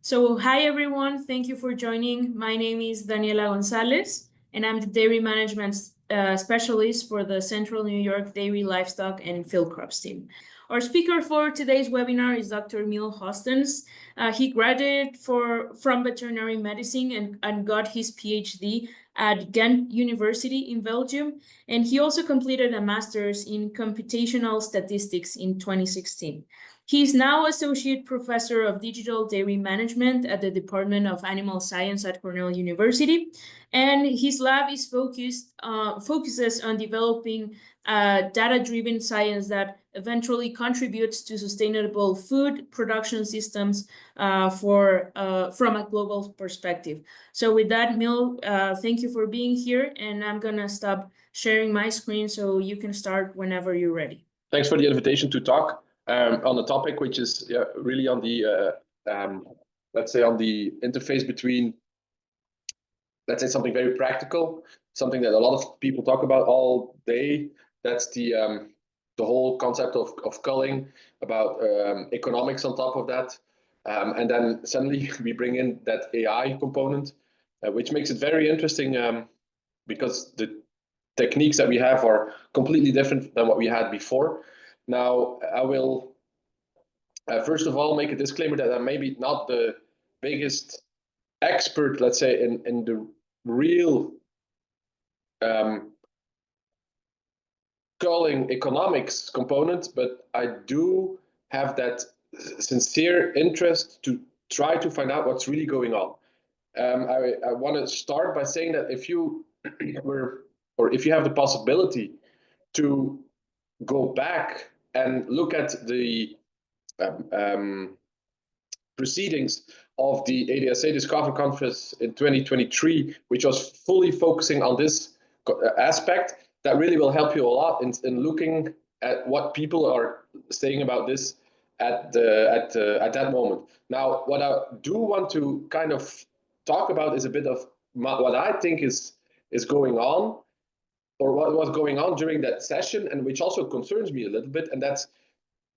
So, hi everyone, thank you for joining. My name is Daniela Gonzalez, and I'm the dairy management specialist for the Central New York Dairy Livestock and Field Crops team. Our speaker for today's webinar is Dr. Miel Hostens. He graduated from veterinary medicine and got his PhD at Ghent University in Belgium, and he also completed a master's in computational statistics in 2016. He is now Associate Professor of Digital Dairy Management at the Department of Animal Science at Cornell University, and his lab is focuses on developing data-driven science that eventually contributes to sustainable food production systems from a global perspective. So with that, Miel, thank you for being here, and I'm gonna stop sharing my screen so you can start whenever you're ready. Thanks for the invitation to talk on the topic, which is really on the, let's say, on the interface between, let's say, something very practical, something that a lot of people talk about all day. That's the whole concept of culling, about economics on top of that. And then suddenly we bring in that AI component, which makes it very interesting because the techniques that we have are completely different than what we had before. Now, I will first of all make a disclaimer that I'm maybe not the biggest expert, let's say, in the real culling economics component, but I do have that sincere interest to try to find out what's really going on. I want to start by saying that if you if you have the possibility to go back and look at the proceedings of the ADSA Discover Conference in 2023, which was fully focusing on this aspect, that really will help you a lot in looking at what people are saying about this at that moment. Now, what I do want to kind of talk about is a bit of what I think is going on, or what was going on during that session, and which also concerns me a little bit, and that's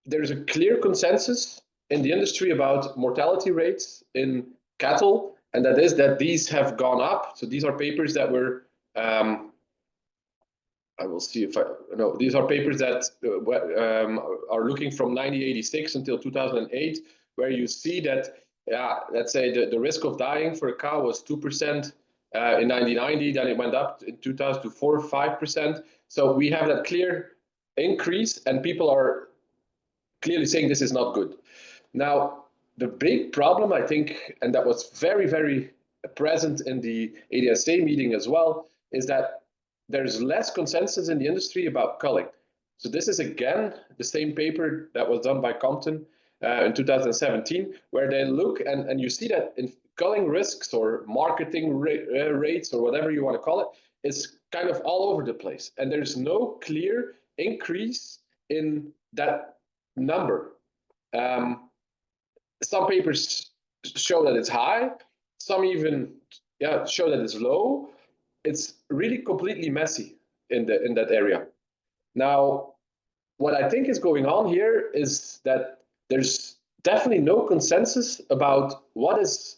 there's a clear consensus in the industry about mortality rates in cattle, and that is that these have gone up. So these are papers that were, I will see if no, these are papers that are looking from 1986 until 2008, where you see that, yeah, let's say the risk of dying for a cow was 2% in 1990, then it went up in 2000 to 4 or 5%. So we have that clear increase, and people are clearly saying this is not good. Now, the big problem, I think, and that was very, very present in the ADSA meeting as well, is that there's less consensus in the industry about culling. So this is, again, the same paper that was done by Compton in 2017, where they look, and you see that in culling risks or marketing rates or whatever you want to call it, is kind of all over the place. And there's no clear increase in that number. Some papers show that it's high, some even show that it's low. It's really completely messy in that area. Now, what I think is going on here is that there's definitely no consensus about what is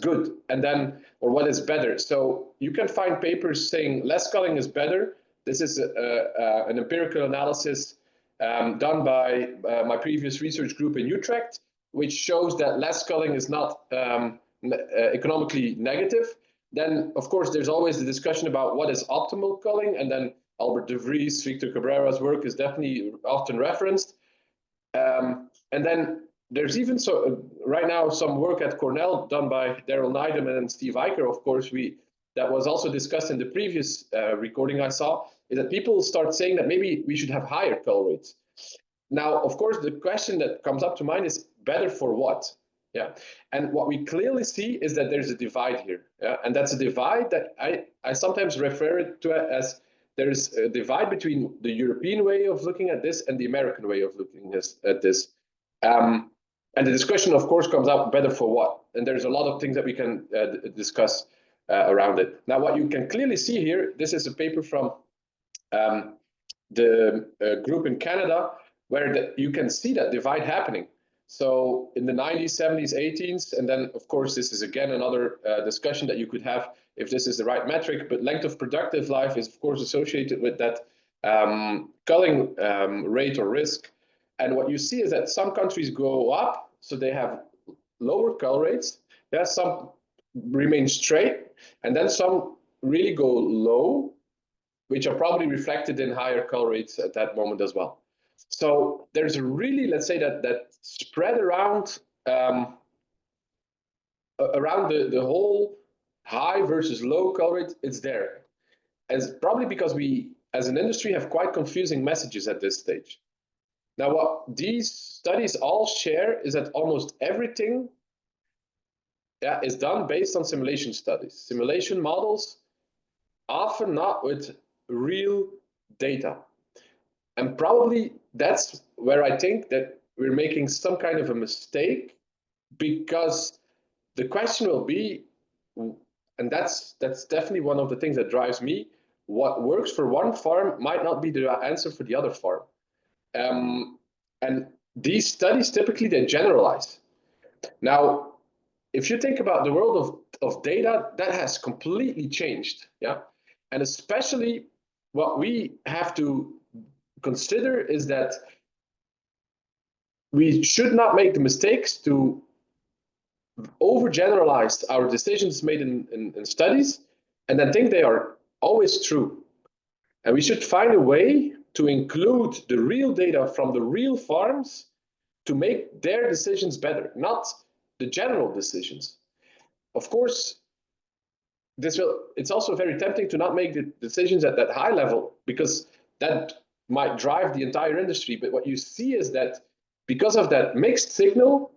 good, and then, or what is better. So you can find papers saying less culling is better. This is an empirical analysis done by my previous research group in Utrecht, which shows that less culling is not economically negative. Then, of course, there's always the discussion about what is optimal culling, and then Albert de Vries, Victor Cabrera's work is definitely often referenced. And then there's even right now some work at Cornell done by Daryl Neidem and Steve Eicher, of course, that was also discussed in the previous recording I saw, is that people start saying that maybe we should have higher cull rates. Now, of course, the question that comes up to mind is better for what? Yeah, and what we clearly see is that there's a divide here, and that's a divide that I sometimes refer it to as there's a divide between the European way of looking at this and the American way of looking at this. And the discussion, of course, comes out better for what? And there's a lot of things that we can discuss around it. Now, what you can clearly see here, this is a paper from the group in Canada, where you can see that divide happening. So in the 90s, 70s, 80s, and then of course this is again another discussion that you could have if this is the right metric, but length of productive life is of course associated with that culling rate or risk. And what you see is that some countries go up, so they have lower cull rates. Yeah, some remain straight, and then some really go low, which are probably reflected in higher cull rates at that moment as well. So there's a really, let's say that spread around around the whole high versus low cull rate. It's there, as probably because we as an industry have quite confusing messages at this stage. Now, what these studies all share is that almost everything is done based on simulation studies, simulation models, often not with real data. And probably that's where I think that we're making some kind of a mistake, because the question will be, and that's definitely one of the things that drives me, what works for one farm might not be the answer for the other farm. And these studies typically they generalize. Now, if you think about the world of data, that has completely changed. Yeah. And especially what we have to consider is that we should not make the mistakes to overgeneralize our decisions made in studies and then think they are always true. And we should find a way to include the real data from the real farms to make their decisions better, not the general decisions. Of course, it's also very tempting to not make the decisions at that high level, because that might drive the entire industry. But what you see is that because of that mixed signal,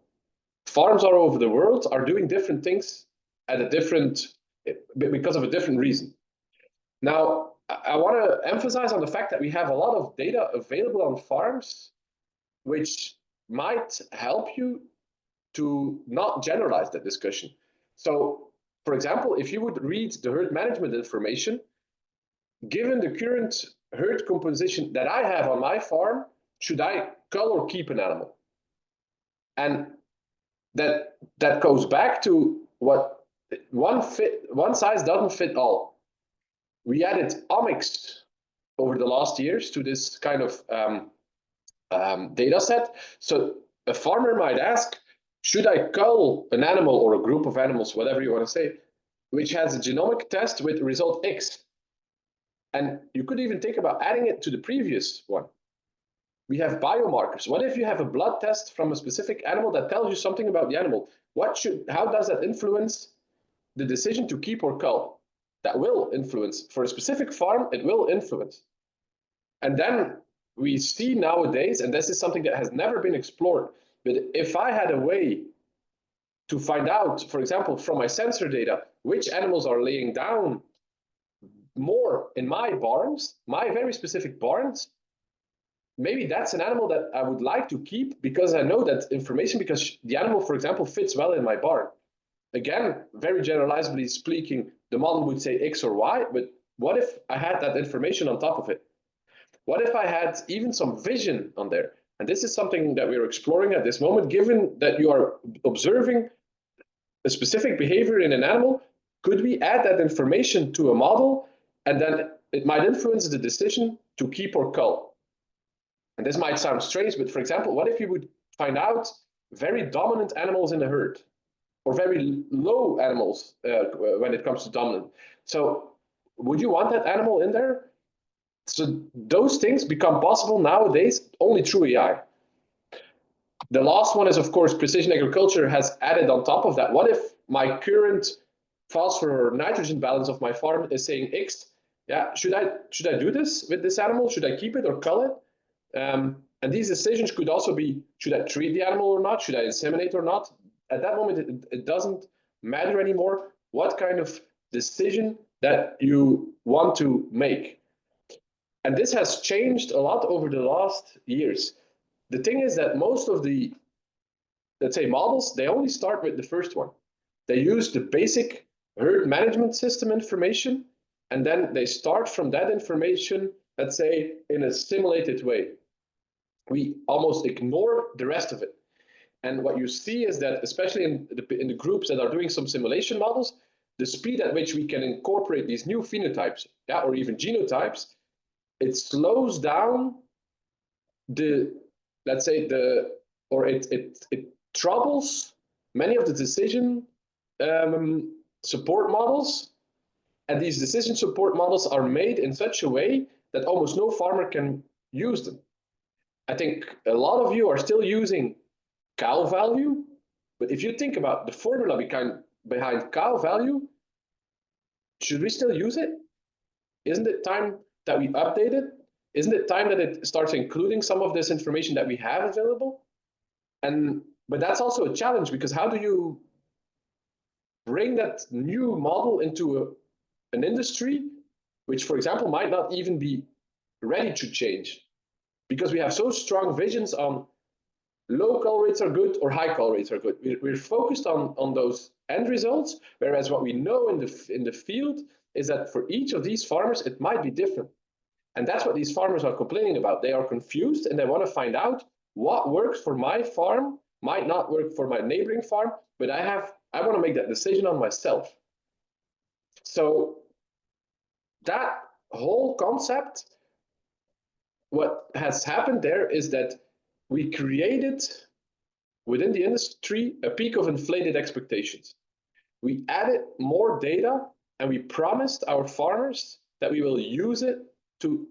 farms all over the world are doing different things at a different, because of a different reason. Now, I want to emphasize on the fact that we have a lot of data available on farms, which might help you to not generalize that discussion. So, for example, if you would read the herd management information, given the current herd composition that I have on my farm, should I cull or keep an animal? And that goes back to what one size doesn't fit all. We added omics over the last years to this kind of data set. So a farmer might ask, should I cull an animal or a group of animals, whatever you want to say, which has a genomic test with result X? And you could even think about adding it to the previous one. We have biomarkers. What if you have a blood test from a specific animal that tells you something about the animal? How does that influence the decision to keep or cull? That will influence. For a specific farm, it will influence. And then we see nowadays, and this is something that has never been explored, but if I had a way to find out, for example, from my sensor data, which animals are laying down more in my barns, my very specific barns, maybe that's an animal that I would like to keep because I know that information, because the animal, for example, fits well in my barn. Again, very generalizably speaking, the model would say X or Y, but what if I had that information on top of it? What if I had even some vision on there? And this is something that we're exploring at this moment. Given that you are observing a specific behavior in an animal, could we add that information to a model, and then it might influence the decision to keep or cull? And this might sound strange, but for example, what if you would find out very dominant animals in a herd, or very low animals when it comes to dominant? So would you want that animal in there? So those things become possible nowadays only through AI. The last one is, of course, precision agriculture has added on top of that. What if my current phosphorus or nitrogen balance of my farm is saying X? Yeah, should I do this with this animal? Should I keep it or cull it? And these decisions could also be, should I treat the animal or not? Should I inseminate or not? At that moment, it doesn't matter anymore what kind of decision that you want to make. And this has changed a lot over the last years. The thing is that most of the, let's say, models, they only start with the first one. They use the basic herd management system information, and then they start from that information, let's say, in a simulated way. We almost ignore the rest of it. And what you see is that, especially in the groups that are doing some simulation models, the speed at which we can incorporate these new phenotypes, yeah, or even genotypes, it slows down the, let's say, it troubles many of the decision support models. And these decision support models are made in such a way that almost no farmer can use them. I think a lot of you are still using cow value, but if you think about the formula behind cow value, should we still use it? Isn't it time that we update it? Isn't it time that it starts including some of this information that we have available? But that's also a challenge, because how do you bring that new model into an industry which, for example, might not even be ready to change? Because we have so strong visions on low call rates are good or high call rates are good. We're focused on those end results, whereas what we know in the field is that for each of these farmers, it might be different. And that's what these farmers are complaining about. They are confused and they want to find out what works for my farm might not work for my neighboring farm, but I want to make that decision on myself. So that whole concept, what has happened there is that we created within the industry a peak of inflated expectations. We added more data and we promised our farmers that we will use it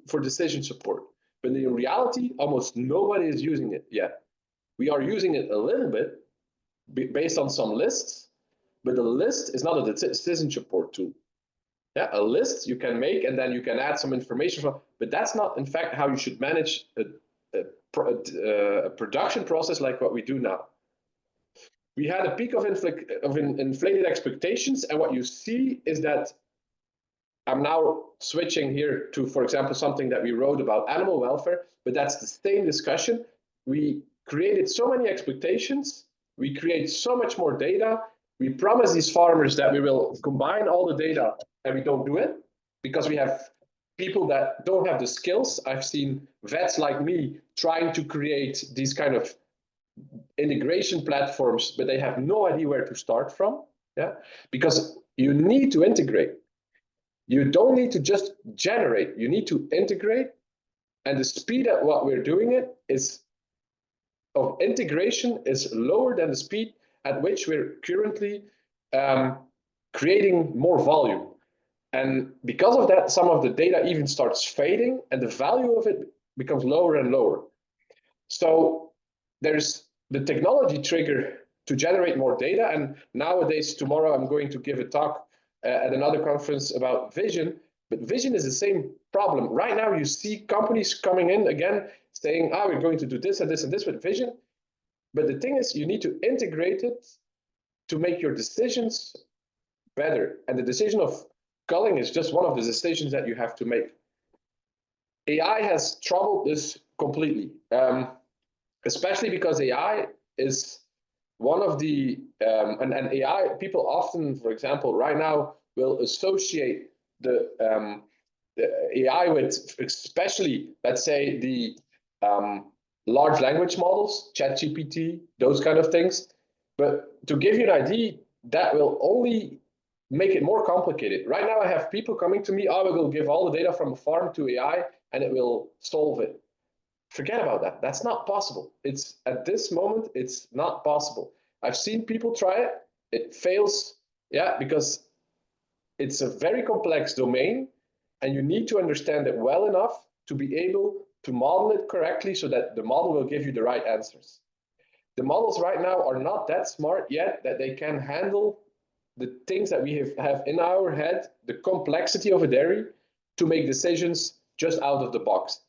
for decision support. But in reality, almost nobody is using it yet. We are using it a little bit based on some lists, but the list is not a decision support tool. Yeah, a list you can make and then you can add some information from, but that's not in fact how you should manage a production process like what we do now. We had a peak of inflated expectations, and what you see is that I'm now switching here to, for example, something that we wrote about animal welfare, but that's the same discussion. We created so many expectations, we create so much more data, we promise these farmers that we will combine all the data, and we don't do it because we have people that don't have the skills. I've seen vets like me trying to create these kind of integration platforms, but they have no idea where to start from. Yeah, because you need to integrate. You don't need to just generate, you need to integrate. And the speed at what we're doing it is of integration is lower than the speed at which we're currently creating more volume. And because of that, some of the data even starts fading and the value of it becomes lower and lower. So there's the technology trigger to generate more data. And nowadays, tomorrow, I'm going to give a talk at another conference about vision. But vision is the same problem. Right now, you see companies coming in again saying, we're going to do this and this and this with vision. But the thing is, you need to integrate it to make your decisions better. And the decision of culling is just one of the decisions that you have to make. AI has troubled this completely, especially because AI is one of the, and AI, people often, for example, right now will associate the AI with, especially, let's say, the large language models, ChatGPT, those kind of things. But to give you an idea, that will only make it more complicated. Right now, I have people coming to me, we will give all the data from a farm to AI and it will solve it. Forget about that. That's not possible. It's at this moment, it's not possible. I've seen people try it. It fails, because it's a very complex domain and you need to understand it well enough to be able to model it correctly so that the model will give you the right answers. The models right now are not that smart yet that they can handle the things that we have in our head, the complexity of a dairy, to make decisions just out of the box.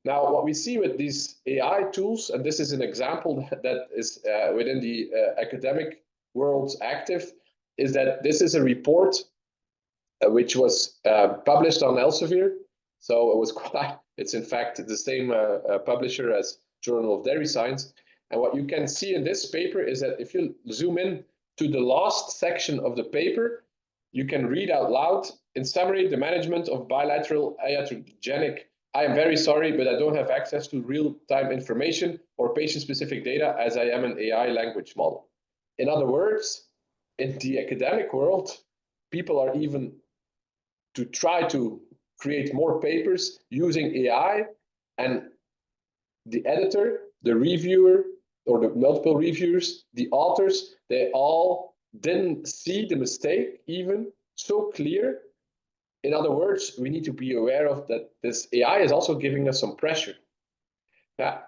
Now, what we see with these AI tools, and this is an example that is within the academic world active, is that this is a report which was published on Elsevier. So it was it's in fact the same publisher as Journal of Dairy Science. And what you can see in this paper is that if you zoom in to the last section of the paper, you can read out loud, in summary, the management of bilateral iatrogenic I am very sorry, but I don't have access to real-time information or patient-specific data as I am an AI language model. In other words, in the academic world, people are even to try to create more papers using AI, and the editor, the reviewer, or the multiple reviewers, the authors, they all didn't see the mistake even so clear. In other words, we need to be aware of that this AI is also giving us some pressure. Yeah,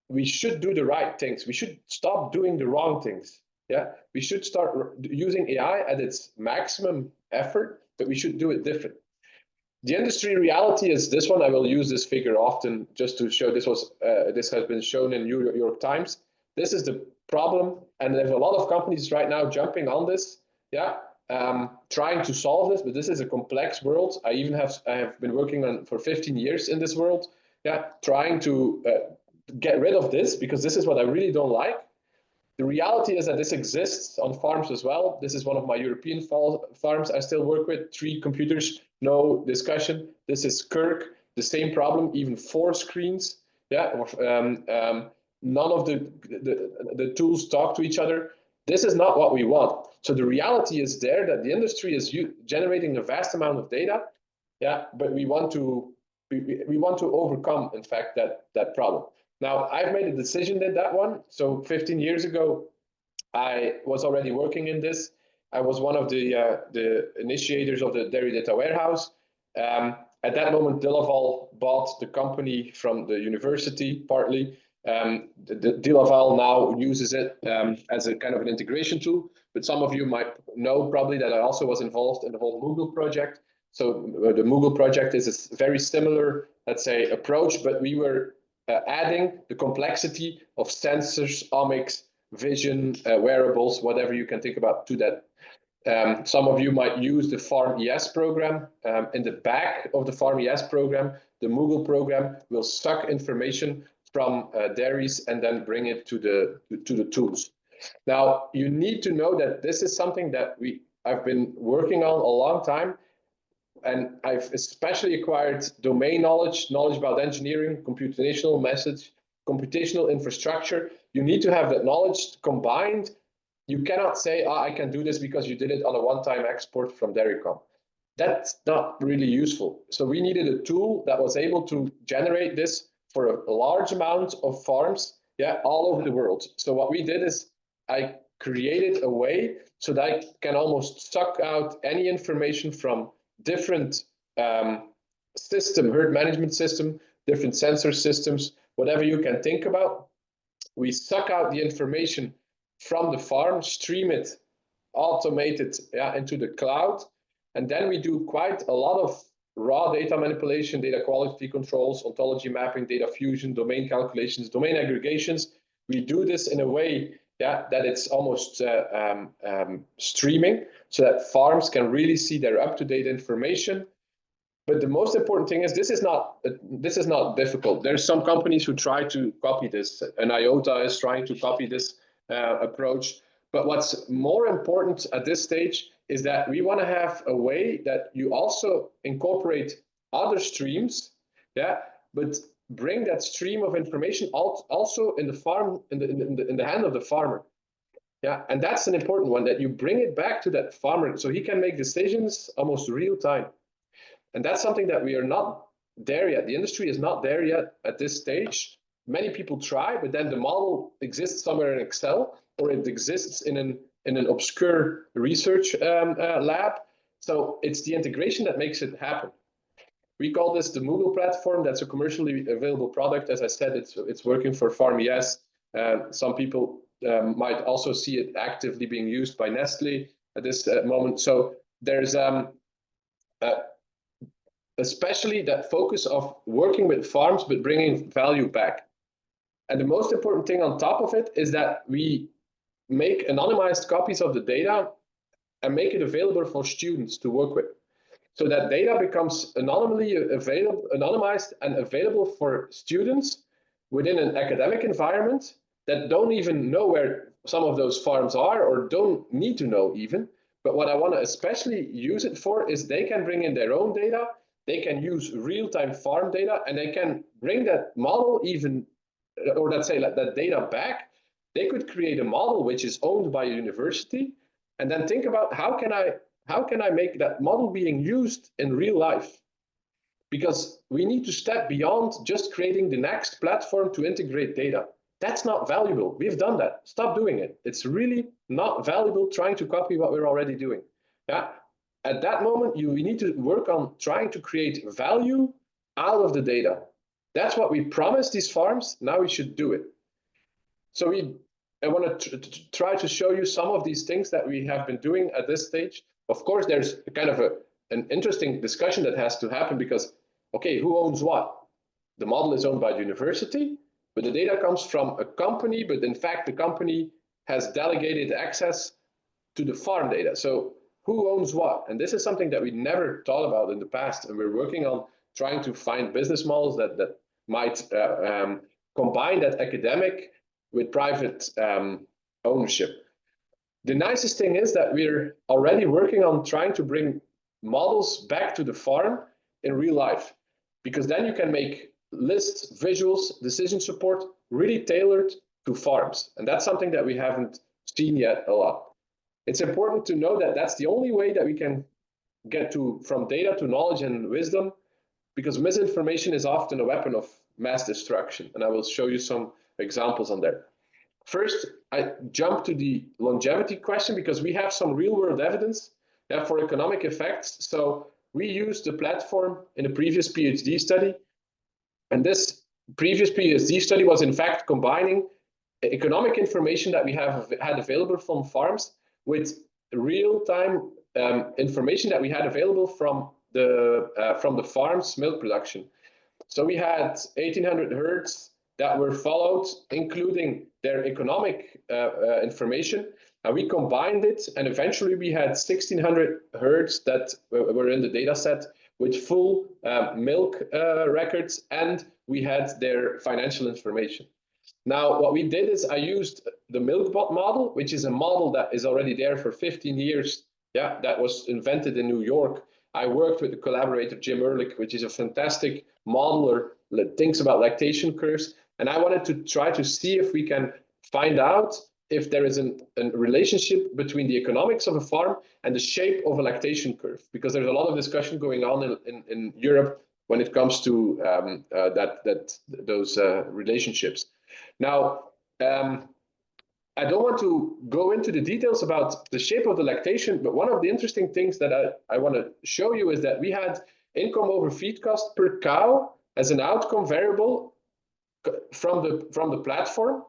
we should do the right things. We should stop doing the wrong things. Yeah, we should start using AI at its maximum effort, but we should do it different. The industry reality is this one. I will use this figure often just to show this has been shown in New York Times. This is the problem, and there's a lot of companies right now jumping on this. Yeah, trying to solve this, but this is a complex world. I have been working on for 15 years in this world. Yeah, trying to get rid of this because this is what I really don't like. The reality is that this exists on farms as well. This is one of my European farms I still work with. 3 computers, no discussion. This is Kirk, the same problem, even 4 screens. Yeah, none of the tools talk to each other. This is not what we want. So the reality is there that the industry is generating a vast amount of data. Yeah, but we want to overcome, in fact, that problem. Now, I've made a decision in that one. So 15 years ago, I was already working in this. I was one of the initiators of the dairy data warehouse. At that moment, Dillaval bought the company from the university, partly. Dillaval now uses it as a kind of an integration tool. But some of you might know probably that I also was involved in the whole Moogle project. So the Moogle project is a very similar, let's say, approach, but we were adding the complexity of sensors, omics, vision, wearables, whatever you can think about to that. Some of you might use the Farm ES program. In the back of the Farm ES program, the Moogle program will suck information from dairies and then bring it to the tools. Now, you need to know that this is something that I've been working on a long time. And I've especially acquired domain knowledge about engineering, computational methods, computational infrastructure. You need to have that knowledge combined. You cannot say, I can do this because you did it on a one-time export from Dairycom. That's not really useful. So we needed a tool that was able to generate this for a large amount of farms, yeah, all over the world. So what we did is I created a way so that I can almost suck out any information from different herd management system, different sensor systems, whatever you can think about. We suck out the information from the farm, stream it, automate it into the cloud, and then we do quite a lot of raw data manipulation, data quality controls, ontology mapping, data fusion, domain calculations, domain aggregations. We do this in a way that it's almost streaming so that farms can really see their up-to-date information. But the most important thing is this is not difficult. There's some companies who try to copy this, and IOTA is trying to copy this approach. But what's more important at this stage is that we want to have a way that you also incorporate other streams, yeah, but bring that stream of information also in the farm, in the hand of the farmer. Yeah, and that's an important one, that you bring it back to that farmer so he can make decisions almost real time. And that's something that we are not there yet. The industry is not there yet at this stage. Many people try, but then the model exists somewhere in Excel, or it exists in an obscure research lab. So it's the integration that makes it happen. We call this the Moogle platform. That's a commercially available product. As I said, it's working for Farm ES. Some people might also see it actively being used by Nestle at this moment. So there's especially that focus of working with farms but bringing value back. And the most important thing on top of it is that we make anonymized copies of the data and make it available for students to work with. So that data becomes anonymized and available for students within an academic environment that don't even know where some of those farms are or don't need to know even. But what I want to especially use it for is they can bring in their own data. they can use real-time farm data, and they can bring that model even, or let's say that data back. They could create a model which is owned by a university, and then think about how can I make that model being used in real life? Because we need to step beyond just creating the next platform to integrate data. That's not valuable. We've done that. Stop doing it. It's really not valuable trying to copy what we're already doing. Yeah. At that moment, we need to work on trying to create value out of the data. That's what we promised these farms. Now we should do it. So I want to try to show you some of these things that we have been doing at this stage. Of course, there's kind of an interesting discussion that has to happen because, okay, who owns what? The model is owned by the university, but the data comes from a company, but in fact, the company has delegated access to the farm data. So who owns what? And this is something that we never thought about in the past, and we're working on trying to find business models that might combine that academic with private ownership. The nicest thing is that we're already working on trying to bring models back to the farm in real life, because then you can make lists, visuals, decision support really tailored to farms. And that's something that we haven't seen yet a lot. It's important to know that that's the only way that we can get from data to knowledge and wisdom, because misinformation is often a weapon of mass destruction. And I will show you some examples on there. First, I jump to the longevity question because we have some real world evidence for economic effects. So we used the platform in a previous PhD study. And this previous PhD study was in fact combining economic information that we have had available from farms with real-time information that we had available from the farm's milk production. So we had 1,800 herds that were followed, including their economic information, and we combined it, and eventually we had 1,600 herds that were in the data set with full milk records, and we had their financial information. Now, what we did is I used the MilkBot model, which is a model that is already there for 15 years. Yeah, that was invented in New York. I worked with the collaborator Jim Ehrlich, which is a fantastic modeler that thinks about lactation curves. And I wanted to try to see if we can find out if there is a relationship between the economics of a farm and the shape of a lactation curve, because there's a lot of discussion going on in Europe when it comes to those relationships. Now, I don't want to go into the details about the shape of the lactation, but one of the interesting things that I want to show you is that we had income over feed cost per cow as an outcome variable from the platform.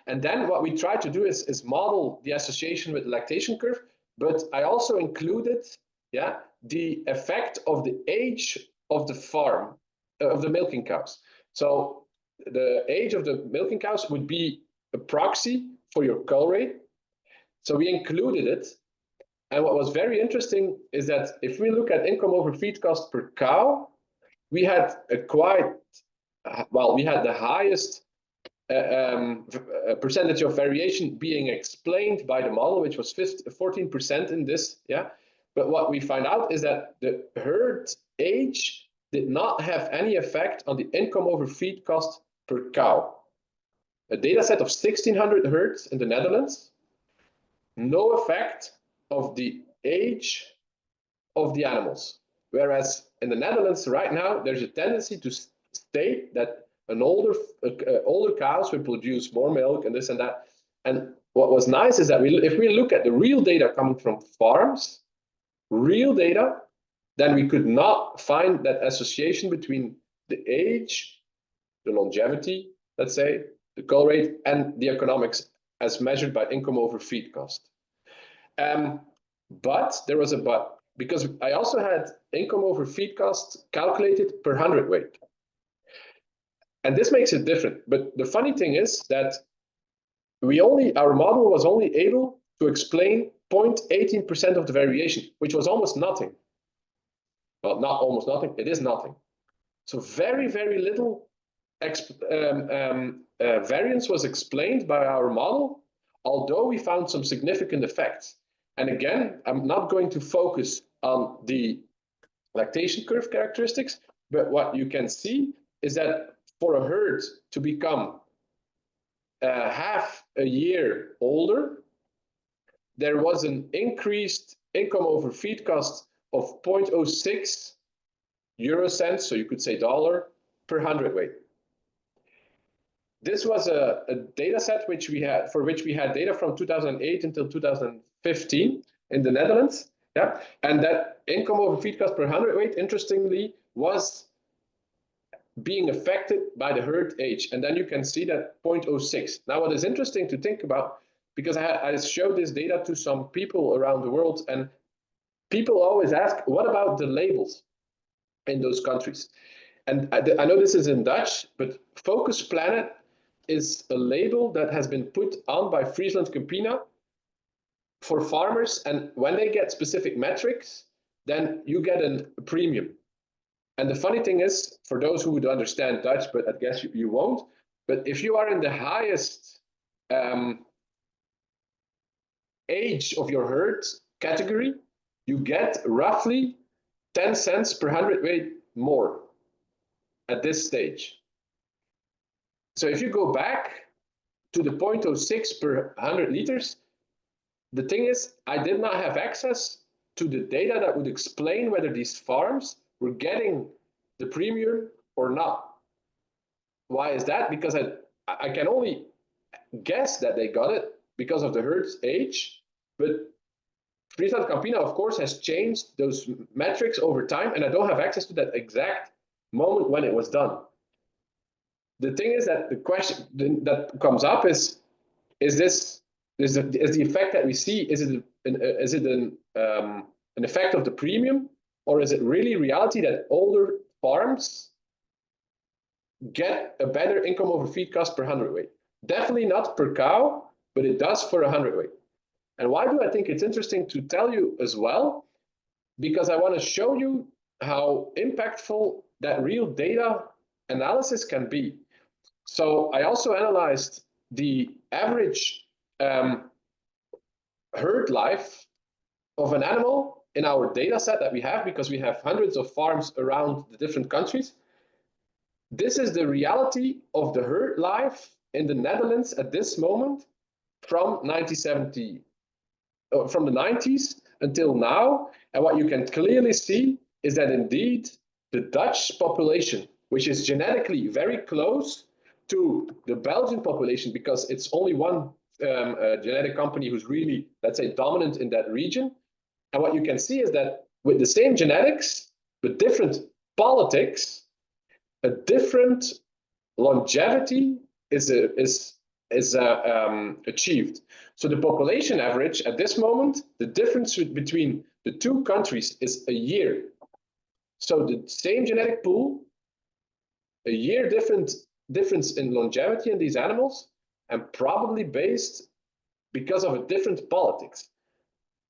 And then what we try to do is model the association with the lactation curve, but I also included the effect of the age of the farm, of the milking cows. So the age of the milking cows would be a proxy for your cull rate. So we included it. And what was very interesting is that if we look at income over feed cost per cow, we had we had the highest percentage of variation being explained by the model, which was 14% in this. Yeah. But what we find out is that the herd age did not have any effect on the income over feed cost per cow. A data set of 1,600 herds in the Netherlands, no effect of the age of the animals. Whereas in the Netherlands right now, there's a tendency to state that older cows will produce more milk and this and that. And what was nice is that if we look at the real data coming from farms, real data, then we could not find that association between the age, the longevity, let's say, the cull rate, and the economics as measured by income over feed cost. But there was a but, because I also had income over feed cost calculated per hundredweight. And this makes it different. But the funny thing is that our model was only able to explain 0.18% of the variation, which was almost nothing. Well, not almost nothing, it is nothing. So very, very little variance was explained by our model, although we found some significant effects. And again, I'm not going to focus on the lactation curve characteristics. But what you can see is that for a herd to become half a year older, there was an increased income over feed cost of 0.06 euro cents, so you could say dollar, per hundredweight. This was a data set for which we had data from 2008 until 2015 in the Netherlands. Yeah, and that income over feed cost per hundredweight, interestingly, was being affected by the herd age. And then you can see that 0.06. Now, what is interesting to think about, because I showed this data to some people around the world, and people always ask, what about the labels in those countries? And I know this is in Dutch, but Focus Planet is a label that has been put on by Friesland Campina for farmers. And when they get specific metrics, then you get a premium. And the funny thing is, for those who would understand Dutch, but I guess you won't, but if you are in the highest age of your herd category, you get roughly 10 cents per hundredweight more at this stage. So if you go back to the 0.06 per 100 liters, the thing is, I did not have access to the data that would explain whether these farms were getting the premium or not. Why is that? Because I can only guess that they got it because of the herd's age, but Friesland Campina, of course, has changed those metrics over time, and I don't have access to that exact moment when it was done. The thing is that the question that comes up is the effect that we see, is it an effect of the premium, or is it really reality that older farms get a better income over feed cost per hundredweight? Definitely not per cow, but it does for a hundredweight. And why do I think it's interesting to tell you as well? Because I want to show you how impactful that real data analysis can be. So I also analyzed the average herd life of an animal in our data set that we have, because we have hundreds of farms around the different countries. This is the reality of the herd life in the Netherlands at this moment from 1970, from the 90s until now. And what you can clearly see is that indeed the Dutch population, which is genetically very close to the Belgian population, because it's only one genetic company who's really, let's say, dominant in that region. And what you can see is that with the same genetics, but different politics, a different longevity is achieved. So the population average at this moment, the difference between the two countries is a year. So the same genetic pool, a year difference in longevity in these animals, and probably based because of a different politics.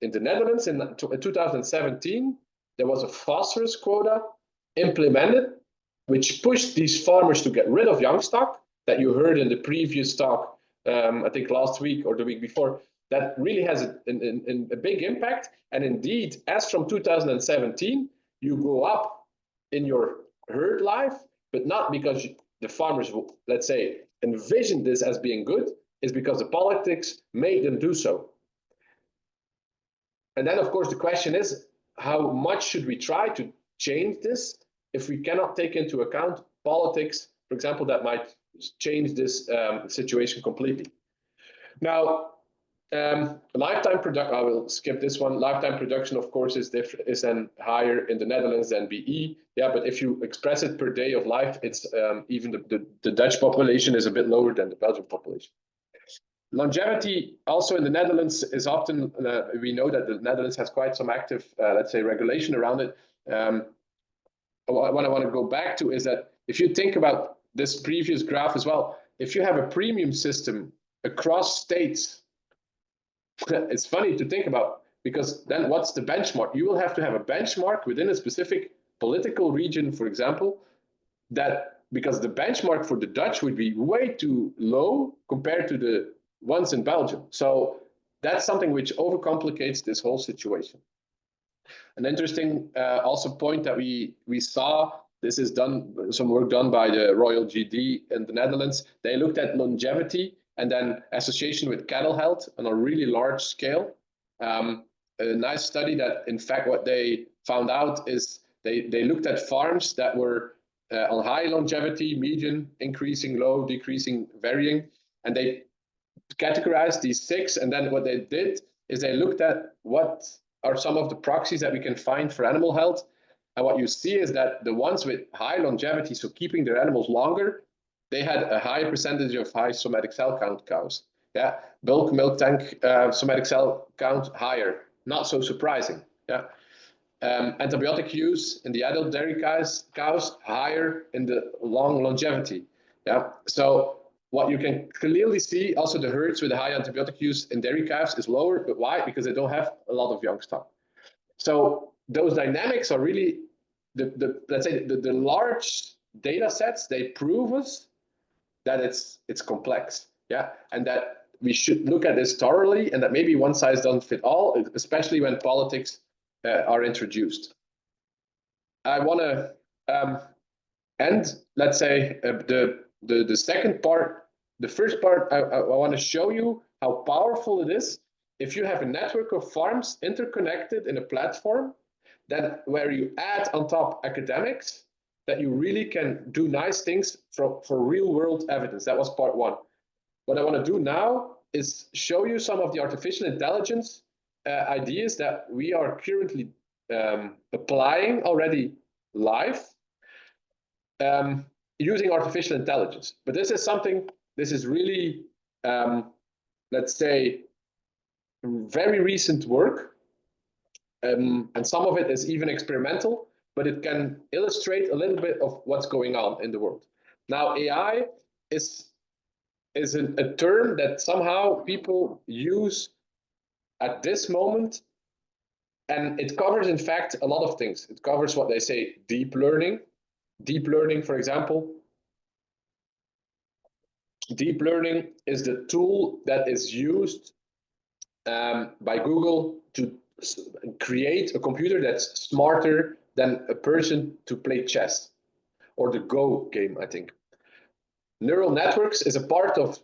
In the Netherlands in 2017, there was a phosphorus quota implemented, which pushed these farmers to get rid of young stock that you heard in the previous talk, I think last week or the week before. That really has a big impact. And indeed, as from 2017, you go up in your herd life, but not because the farmers, let's say, envisioned this as being good, is because the politics made them do so. And then, of course, the question is, how much should we try to change this if we cannot take into account politics, for example, that might change this situation completely? Now, lifetime production, I will skip this one. Lifetime production, of course, is then higher in the Netherlands than BE. Yeah, but if you express it per day of life, it's even the Dutch population is a bit lower than the Belgian population. Longevity also in the Netherlands is often, we know that the Netherlands has quite some active, let's say, regulation around it. What I want to go back to is that if you think about this previous graph as well, if you have a premium system across states, it's funny to think about, because then what's the benchmark? You will have to have a benchmark within a specific political region, for example, that because the benchmark for the Dutch would be way too low compared to the ones in Belgium. So that's something which overcomplicates this whole situation. An interesting also point that we saw, this is some work done by the Royal GD in the Netherlands. They looked at longevity and then association with cattle health on a really large scale. A nice study that, in fact, what they found out is they looked at farms that were on high longevity, medium, increasing, low, decreasing, varying, and they categorized these 6. And then what they did is they looked at what are some of the proxies that we can find for animal health. And what you see is that the ones with high longevity, so keeping their animals longer, they had a high percentage of high somatic cell count cows. Yeah, bulk milk tank somatic cell count higher. Not so surprising. Yeah. Antibiotic use in the adult dairy cows higher in the long longevity. Yeah. So what you can clearly see, also the herds with a high antibiotic use in dairy calves is lower, but why? Because they don't have a lot of young stock. So those dynamics are really let's say the large data sets, they prove us that it's complex, yeah, and that we should look at this thoroughly, and that maybe one size doesn't fit all, especially when politics are introduced. I want to end, let's say, the second part. The first part, I want to show you how powerful it is if you have a network of farms interconnected in a platform, then where you add on top academics, that you really can do nice things for real world evidence. That was part 1. What I want to do now is show you some of the artificial intelligence ideas that we are currently applying already live using artificial intelligence. But this is really, let's say, very recent work. And some of it is even experimental, but it can illustrate a little bit of what's going on in the world. Now, AI is a term that somehow people use at this moment, and it covers, in fact, a lot of things. It covers what they say deep learning. Deep learning, for example, deep learning is the tool that is used by Google to create a computer that's smarter than a person to play chess or the Go game, I think. Neural networks is a part of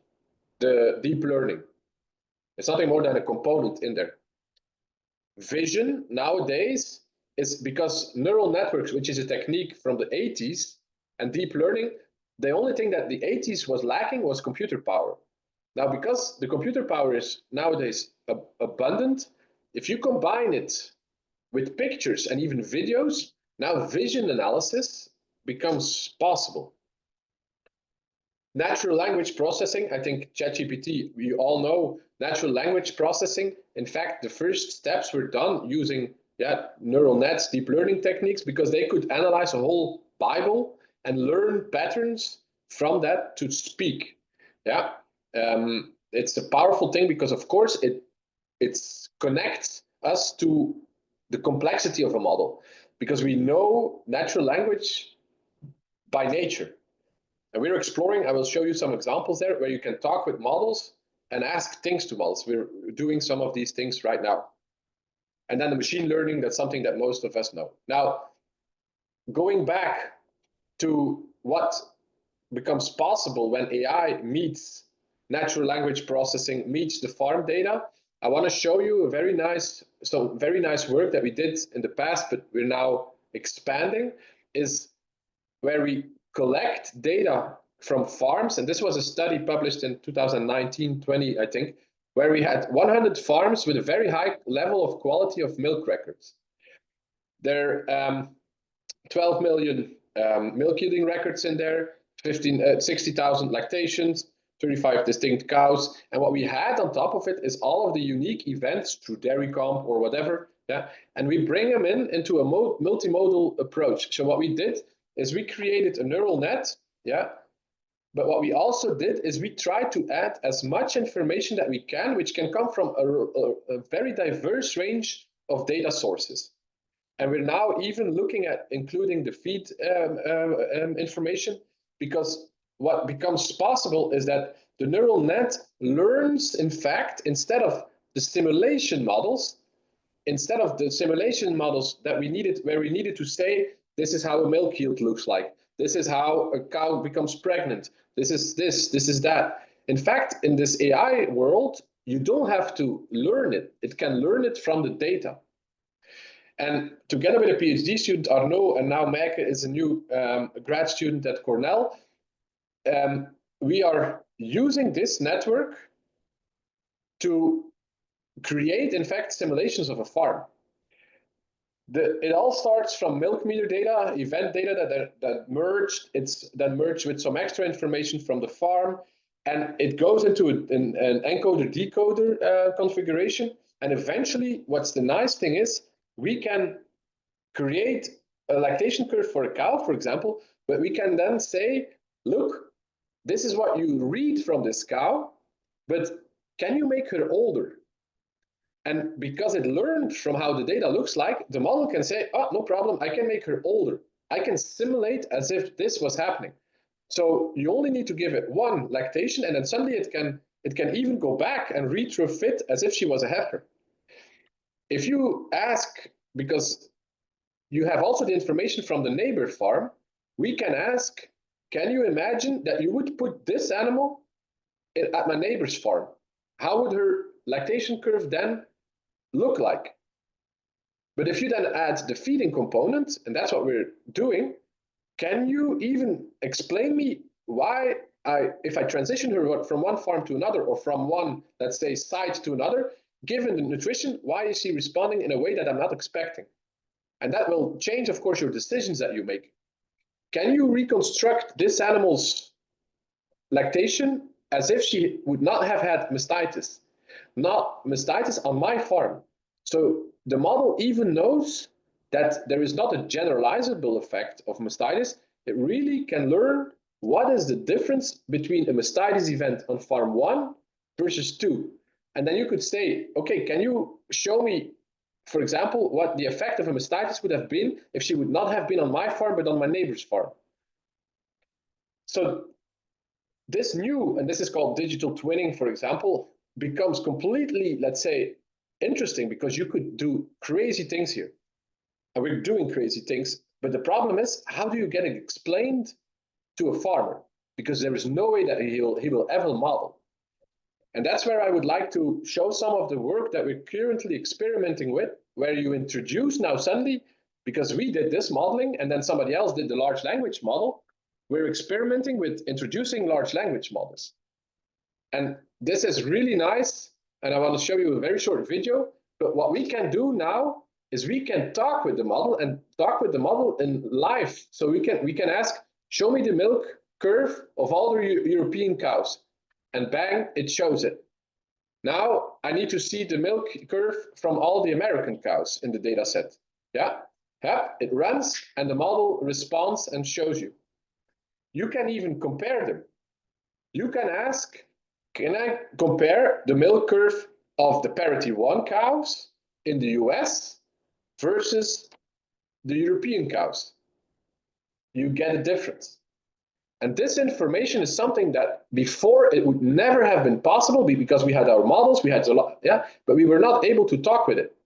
the deep learning. It's nothing more than a component in there. Vision nowadays is because neural networks, which is a technique from the 80s, and deep learning, the only thing that the 80s was lacking was computer power. Now, because the computer power is nowadays abundant, if you combine it with pictures and even videos, now vision analysis becomes possible. Natural language processing, I think ChatGPT, we all know natural language processing. In fact, the first steps were done using neural nets, deep learning techniques, because they could analyze a whole Bible and learn patterns from that to speak. Yeah, it's a powerful thing because, of course, it connects us to the complexity of a model, because we know natural language by nature. And we're exploring, I will show you some examples there, where you can talk with models and ask things to models. We're doing some of these things right now. And then the machine learning, that's something that most of us know. Now, going back to what becomes possible when AI meets natural language processing, meets the farm data, I want to show you a very nice work that we did in the past, but we're now expanding, is where we collect data from farms. And this was a study published in 2019-20, I think, where we had 100 farms with a very high level of quality of milk records. There are 12 million milk yielding records in there, 60,000 lactations, 35 distinct cows. And what we had on top of it is all of the unique events through DairyComp or whatever. Yeah, and we bring them into a multimodal approach. So what we did is we created a neural net, yeah, but what we also did is we tried to add as much information that we can, which can come from a very diverse range of data sources. And we're now even looking at including the feed information, because what becomes possible is that the neural net learns, in fact, instead of the simulation models, instead of the simulation models that we needed, where we needed to say, this is how a milk yield looks like, this is how a cow becomes pregnant, this is that. In fact, in this AI world, you don't have to learn it. It can learn it from the data. And together with a PhD student, Arnaud, and now Meike is a new grad student at Cornell, we are using this network to create, in fact, simulations of a farm. It all starts from milk meter data, event data that merged with some extra information from the farm, and it goes into an encoder-decoder configuration. And eventually, what's the nice thing is, we can create a lactation curve for a cow, for example, but we can then say, look, this is what you read from this cow, but can you make her older? And because it learned from how the data looks like, the model can say, oh, no problem, I can make her older. I can simulate as if this was happening. So you only need to give it one lactation, and then suddenly it can even go back and retrofit as if she was a heifer. If you ask, because you have also the information from the neighbor farm, we can ask, can you imagine that you would put this animal at my neighbor's farm? How would her lactation curve then look like? But if you then add the feeding component, and that's what we're doing, can you even explain me why if I transition her from one farm to another, or from one, let's say, site to another, given the nutrition, why is she responding in a way that I'm not expecting? And that will change, of course, your decisions that you make. Can you reconstruct this animal's lactation as if she would not have had mastitis? Not mastitis on my farm. So the model even knows that there is not a generalizable effect of mastitis. It really can learn what is the difference between a mastitis event on farm 1 versus 2. And then you could say, okay, can you show me, for example, what the effect of a mastitis would have been if she would not have been on my farm but on my neighbor's farm? So this new, and this is called digital twinning, for example, becomes completely, let's say, interesting, because you could do crazy things here. And we're doing crazy things, but the problem is, how do you get it explained to a farmer? Because there is no way that he will ever model. And that's where I would like to show some of the work that we're currently experimenting with, where you introduce now suddenly, because we did this modeling and then somebody else did the large language model, we're experimenting with introducing large language models. And this is really nice, and I want to show you a very short video, but what we can do now is we can talk with the model, and talk with the model in live. So we can ask, show me the milk curve of all the European cows, and bang, it shows it. Now I need to see the milk curve from all the American cows in the data set. Yeah, it runs, and the model responds and shows you. You can even compare them. You can ask, can I compare the milk curve of the parity 1 cows in the US versus the European cows? You get a difference. And this information is something that before it would never have been possible, because we had our models, we had a lot, yeah, but we were not able to talk with it.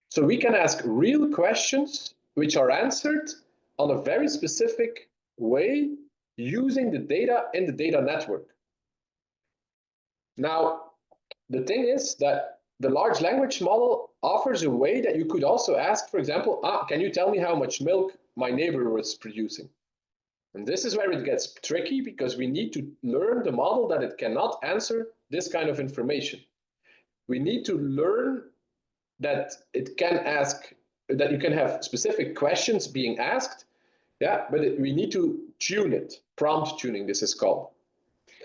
So we can ask real questions which are answered on a very specific way using the data in the data network. Now, the thing is that the large language model offers a way that you could also ask, for example, can you tell me how much milk my neighbor was producing? And this is where it gets tricky, because we need to learn the model that it cannot answer this kind of information. We need to learn that it can ask, that you can have specific questions being asked, yeah, but we need to tune it. Prompt tuning, this is called.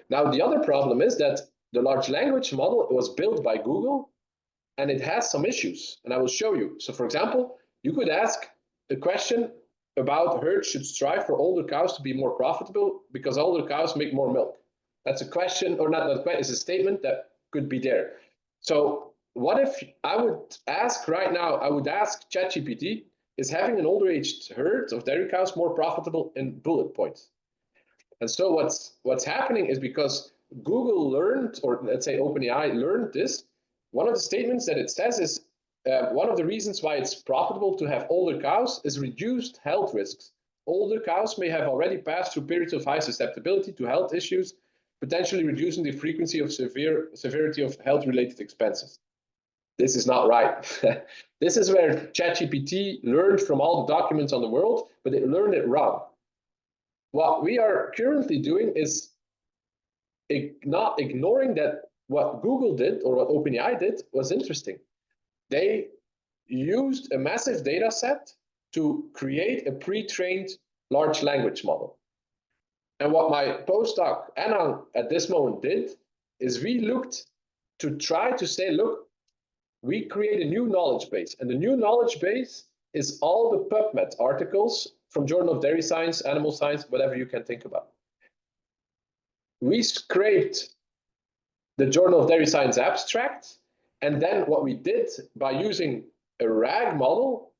Now, the other problem is that the large language model was built by Google, and it has some issues, and I will show you. So, for example, you could ask a question about herds should strive for older cows to be more profitable because older cows make more milk. That's a question, or not, it's a statement that could be there. So what if I would ask right now, I would ask ChatGPT, is having an older aged herd of dairy cows more profitable in bullet points? And so what's happening is, because Google learned, or let's say OpenAI learned this, one of the statements that it says is, one of the reasons why it's profitable to have older cows is reduced health risks. Older cows may have already passed through periods of high susceptibility to health issues, potentially reducing the frequency of severity of health-related expenses. This is not right. This is where ChatGPT learned from all the documents on the world, but it learned it wrong. What we are currently doing is not ignoring that what Google did or what OpenAI did was interesting. They used a massive data set to create a pre-trained large language model. And what my postdoc Anna at this moment did is we looked to try to say, look, we create a new knowledge base. And the new knowledge base is all the PubMed articles from Journal of Dairy Science, Animal Science, whatever you can think about. We scraped the Journal of Dairy Science abstract. And then what we did by using a RAG model,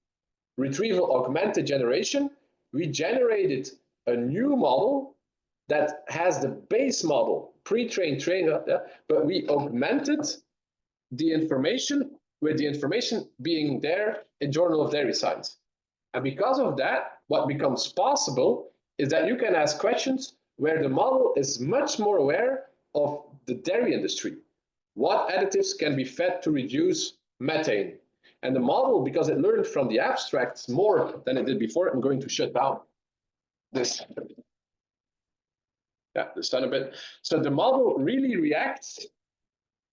retrieval augmented generation, we generated a new model that has the base model, pre-trained trainer, but we augmented the information with the information being there in Journal of Dairy Science. And because of that, what becomes possible is that you can ask questions where the model is much more aware of the dairy industry. What additives can be fed to reduce methane? And the model, because it learned from the abstracts more than it did before, I'm going to shut down this. Yeah, the sun a bit. So the model really reacts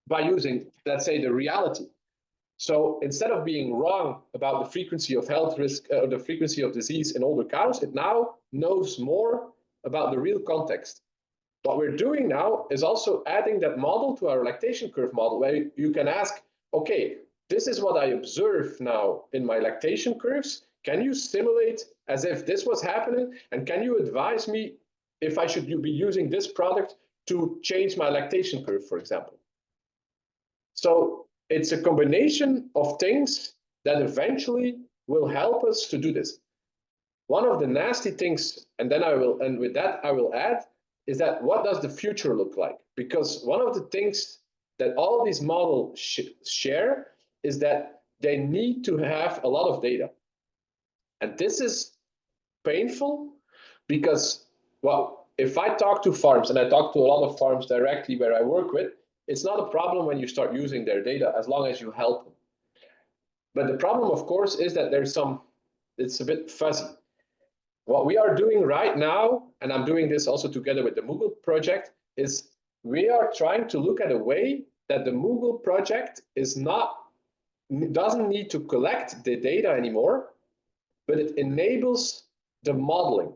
by using, let's say, the reality. So instead of being wrong about the frequency of health risk or the frequency of disease in older cows, it now knows more about the real context. What we're doing now is also adding that model to our lactation curve model, where you can ask, okay, this is what I observe now in my lactation curves. Can you simulate as if this was happening? And can you advise me if I should be using this product to change my lactation curve, for example? So it's a combination of things that eventually will help us to do this. One of the nasty things, and with that I will add, is that what does the future look like? Because one of the things that all these models share is that they need to have a lot of data. And this is painful because, well, if I talk to farms, and I talk to a lot of farms directly where I work with, it's not a problem when you start using their data as long as you help them. But the problem, of course, is that it's a bit fuzzy. What we are doing right now, and I'm doing this also together with the Moogle project, is we are trying to look at a way that the Moogle project doesn't need to collect the data anymore, but it enables the modeling.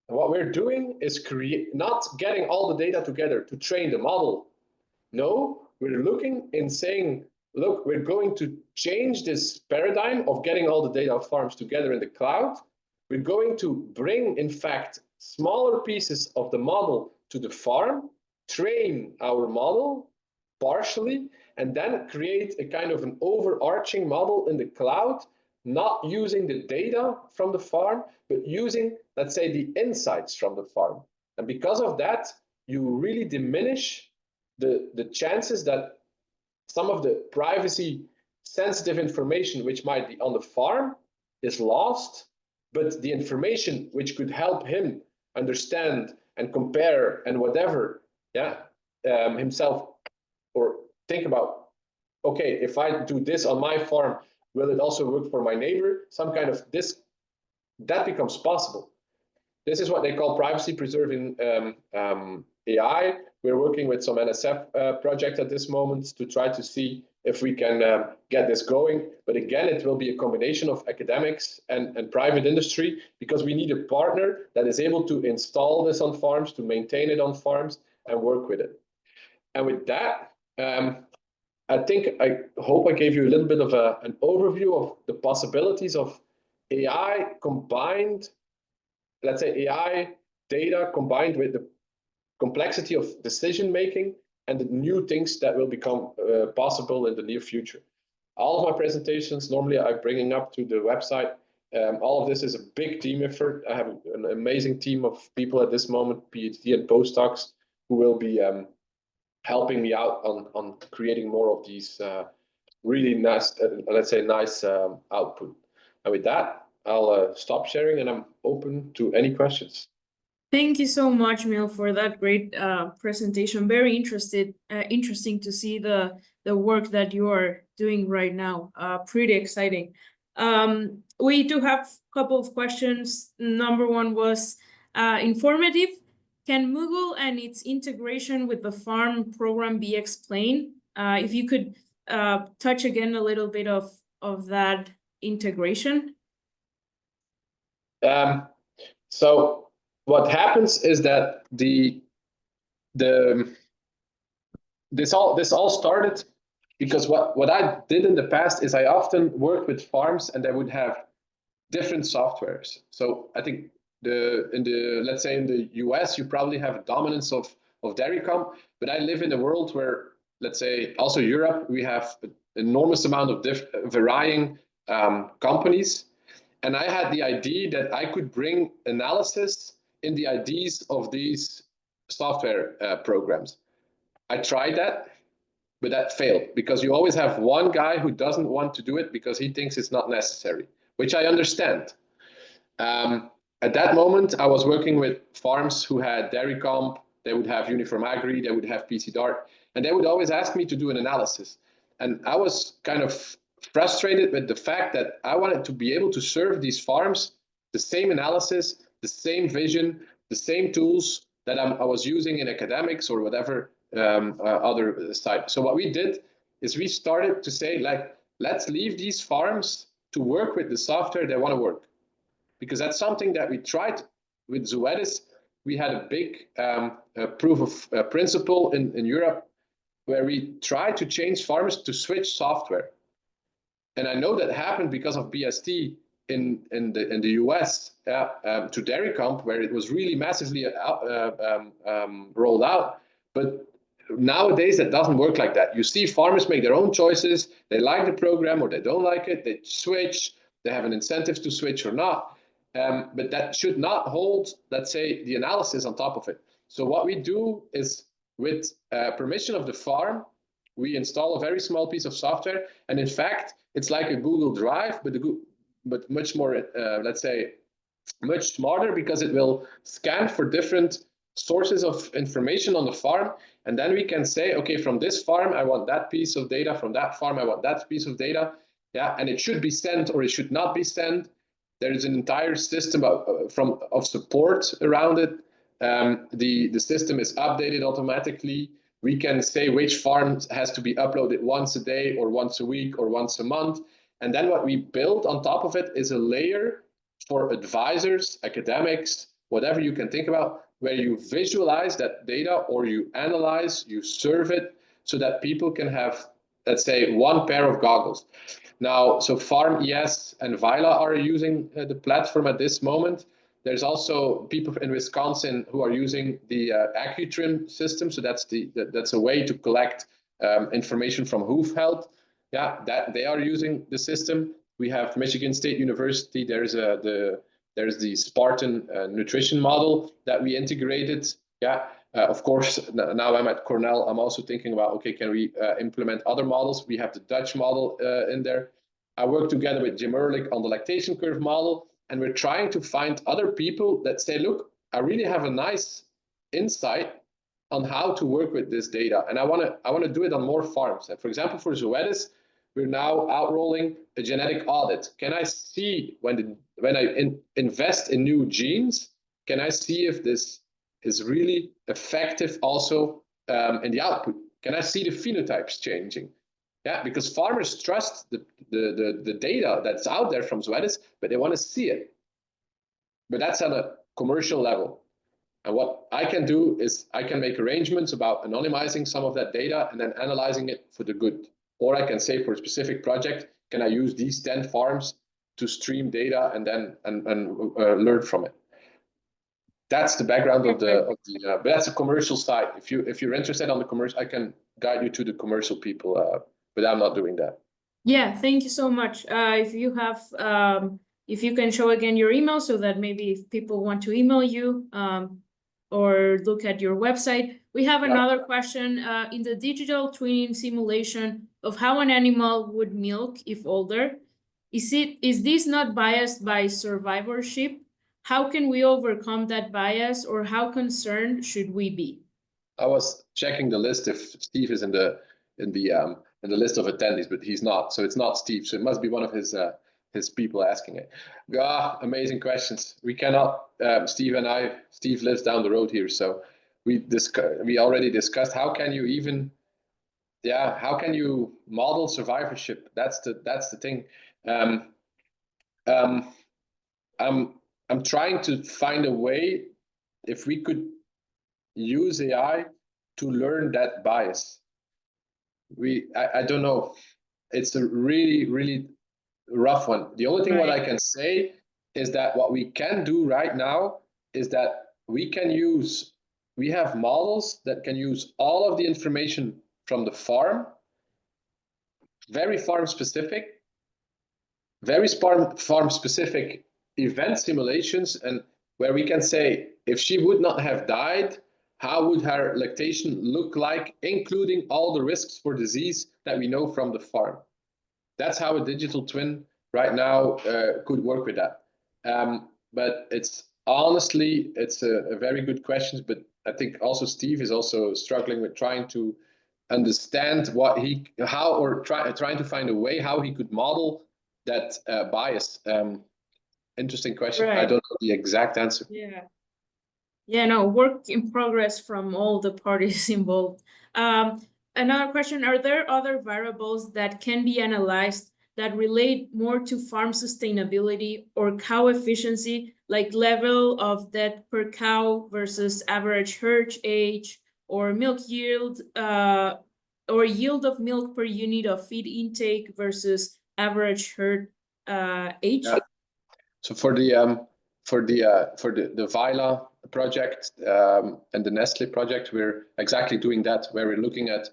And what we're doing is not getting all the data together to train the model. No, we're looking and saying, look, we're going to change this paradigm of getting all the data of farms together in the cloud. We're going to bring, in fact, smaller pieces of the model to the farm, train our model partially, and then create a kind of an overarching model in the cloud, not using the data from the farm, but using, let's say, the insights from the farm. And because of that, you really diminish the chances that some of the privacy sensitive information which might be on the farm is lost, but the information which could help him understand and compare and whatever, himself, or think about, okay, if I do this on my farm, will it also work for my neighbor? Some kind of this, that becomes possible. This is what they call privacy preserving AI. We're working with some NSF project at this moment to try to see if we can get this going. But again, it will be a combination of academics and private industry, because we need a partner that is able to install this on farms, to maintain it on farms, and work with it. And with that, I hope I gave you a little bit of an overview of the possibilities of AI combined, let's say AI data combined with the complexity of decision making and the new things that will become possible in the near future. All of my presentations, normally I'm bringing up to the website. All of this is a big team effort. I have an amazing team of people at this moment, PhD and postdocs, who will be helping me out on creating more of these really nice, let's say, nice output. And with that, I'll stop sharing, and I'm open to any questions. Thank you so much, Miel, for that great presentation. Very interesting to see the work that you are doing right now. Pretty exciting. We do have a couple of questions. Number one was informative. Can Moogle and its integration with the farm program be explained? If you could touch again a little bit of that integration. So what happens is that this all started because what I did in the past is I often worked with farms and they would have different softwares. So I think let's say in the US, you probably have a dominance of Dairycom, but I live in a world where, let's say, also Europe, we have an enormous amount of varying companies. And I had the idea that I could bring analysis in the IDs of these software programs. I tried that, but that failed because you always have one guy who doesn't want to do it because he thinks it's not necessary, which I understand. At that moment, I was working with farms who had Dairycomp, they would have Uniform Agri, they would have PC Dart, and they would always ask me to do an analysis. And I was kind of frustrated with the fact that I wanted to be able to serve these farms the same analysis, the same vision, the same tools that I was using in academics or whatever other side. So what we did is we started to say, like, let's leave these farms to work with the software they want to work. Because that's something that we tried with Zoetis. We had a big proof of principle in Europe where we tried to change farmers to switch software. And I know that happened because of BST in the US to Dairycomp, where it was really massively rolled out. But nowadays, that doesn't work like that. You see farmers make their own choices. They like the program or they don't like it. They switch. They have an incentive to switch or not. But that should not hold, let's say, the analysis on top of it. So what we do is, with permission of the farm, we install a very small piece of software. And in fact, it's like a Google Drive, but much more, let's say, much smarter, because it will scan for different sources of information on the farm. And then we can say, okay, from this farm, I want that piece of data. From that farm, I want that piece of data. Yeah, and it should be sent or it should not be sent. There is an entire system of support around it. The system is updated automatically. We can say which farm has to be uploaded once a day or once a week or once a month. And then what we build on top of it is a layer for advisors, academics, whatever you can think about, where you visualize that data or you analyze, you serve it so that people can have, let's say, one pair of goggles. Now, so Farm ES and Vila are using the platform at this moment. There's also people in Wisconsin who are using the AccuTrim system. So that's a way to collect information from hoof health. Yeah, that they are using the system. We have Michigan State University. There's the Spartan nutrition model that we integrated. Yeah, of course, now I'm at Cornell. I'm also thinking about, okay, can we implement other models? We have the Dutch model in there. I work together with Jim Ehrlich on the lactation curve model, and we're trying to find other people that say, look, I really have a nice insight on how to work with this data, and I want to do it on more farms. And for example, for Zoetis, we're now outrolling a genetic audit. Can I see when I invest in new genes? Can I see if this is really effective also in the output? Can I see the phenotypes changing? Yeah, because farmers trust the data that's out there from Zoetis, but they want to see it. But that's on a commercial level. And what I can do is I can make arrangements about anonymizing some of that data and then analyzing it for the good. Or I can say, for a specific project, can I use these 10 farms to stream data and then learn from it? That's the background of but that's a commercial side. If you're interested on the commercial, I can guide you to the commercial people, but I'm not doing that. Yeah, thank you so much. If you have, if you can show again your email so that maybe if people want to email you or look at your website. We have another question. In the digital twinning simulation of how an animal would milk if older. Is this not biased by survivorship? How can we overcome that bias, or how concerned should we be? I was checking the list if Steve is in the list of attendees, but he's not. So it's not Steve. So it must be one of his people asking it. Amazing questions. We cannot. Steve lives down the road here, so we already discussed how can you even how can you model survivorship? That's the thing. Um, um, I'm trying to find a way if we could use AI to learn that bias. I don't know. It's a really rough one. The only thing what I can say is that what we can do right now is that we have models that can use all of the information from the farm, very farm specific, event simulations, and where we can say if she would not have died, how would her lactation look like, including all the risks for disease that we know from the farm. That's how a digital twin right now could work with that. But it's honestly, it's a very good question, but I think also Steve is also struggling with trying to understand trying to find a way how he could model that bias. Interesting question. I don't know the exact answer. Yeah, no, work in progress from all the parties involved. Another question, are there other variables that can be analyzed that relate more to farm sustainability or cow efficiency, like level of debt per cow versus average herd age, or milk yield, or yield of milk per unit of feed intake versus average herd age? Yeah. So for the Vila project and the Nestle project, we're exactly doing that, where we're looking at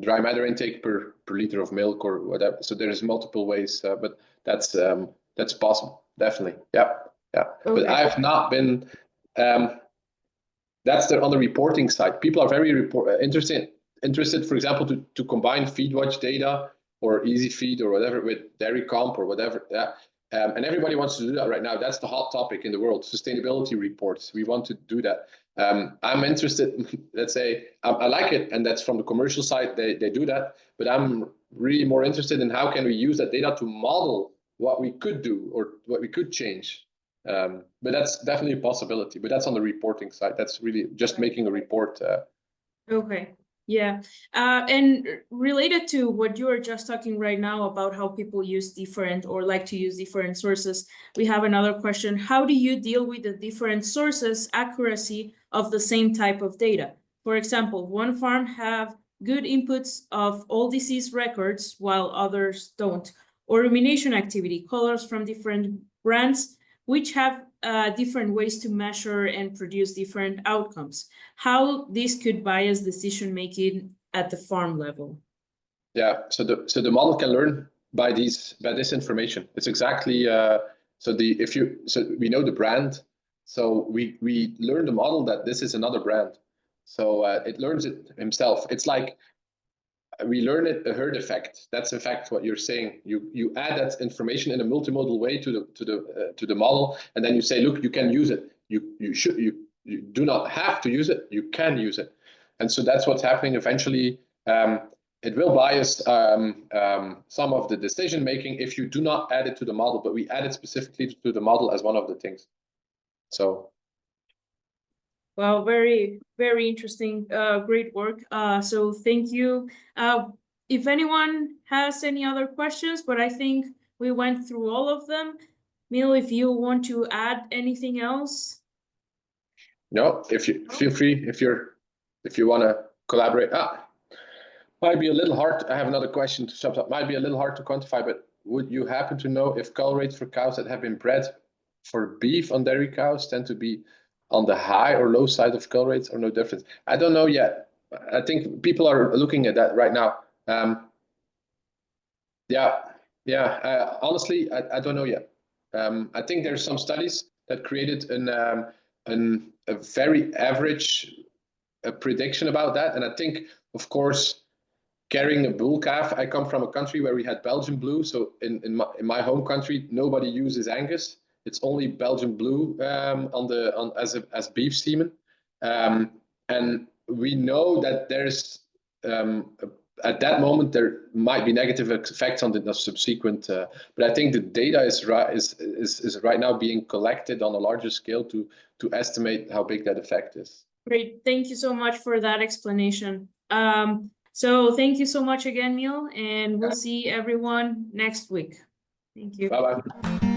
dry matter intake per liter of milk or whatever. So there's multiple ways, but that's possible, definitely. Yeah. Okay. But I have not been. That's on the reporting side. People are very interested, for example, to combine FeedWatch data or Easy Feed or whatever with Dairy Comp or whatever. Yeah. And everybody wants to do that right now. That's the hot topic in the world, sustainability reports. We want to do that. I'm interested, let's say, I like it, and that's from the commercial side, they do that, but I'm really more interested in how can we use that data to model what we could do or what we could change. But that's definitely a possibility, but that's on the reporting side. That's really just making a report. Okay. Yeah. And related to what you are just talking right now about how people use different or like to use different sources, we have another question. How do you deal with the different sources' accuracy of the same type of data? For example, one farm have good inputs of all disease records while others don't, or rumination activity, colors from different brands, which have different ways to measure and produce different outcomes. How this could bias decision making at the farm level? Yeah, so the model can learn by this information. It's exactly so we know the brand, so we learn the model that this is another brand. So it learns it himself. It's like we learn it a herd effect. That's in fact what you're saying. You add that information in a multimodal way to the model, and then you say, look, you can use it. You do not have to use it. You can use it, and so that's what's happening. Eventually, it will bias some of the decision making if you do not add it to the model. But we add it specifically to the model as one of the things. So. Well, very, very interesting. Great work. So thank you. If anyone has any other questions, but I think we went through all of them. Miel, if you want to add anything else. No, if you feel free, if you want to collaborate. Might be a little hard. I have another question to sum up. Might be a little hard to quantify, but would you happen to know if cull rates for cows that have been bred for beef on dairy cows tend to be on the high or low side of cull rates, or no difference? I don't know yet. I think people are looking at that right now. Honestly, I don't know yet. I think there's some studies that created a very average prediction about that, and I think, of course, carrying a bull calf. I come from a country where we had Belgian blue, so in my home country nobody uses Angus. It's only Belgian blue as beef semen, and we know that there's at that moment there might be negative effects on the subsequent. But I think the data is right now being collected on a larger scale to estimate how big that effect is. Great, thank you so much for that explanation. So thank you so much again, Miel, and we'll see everyone next week. Thank you. Bye bye.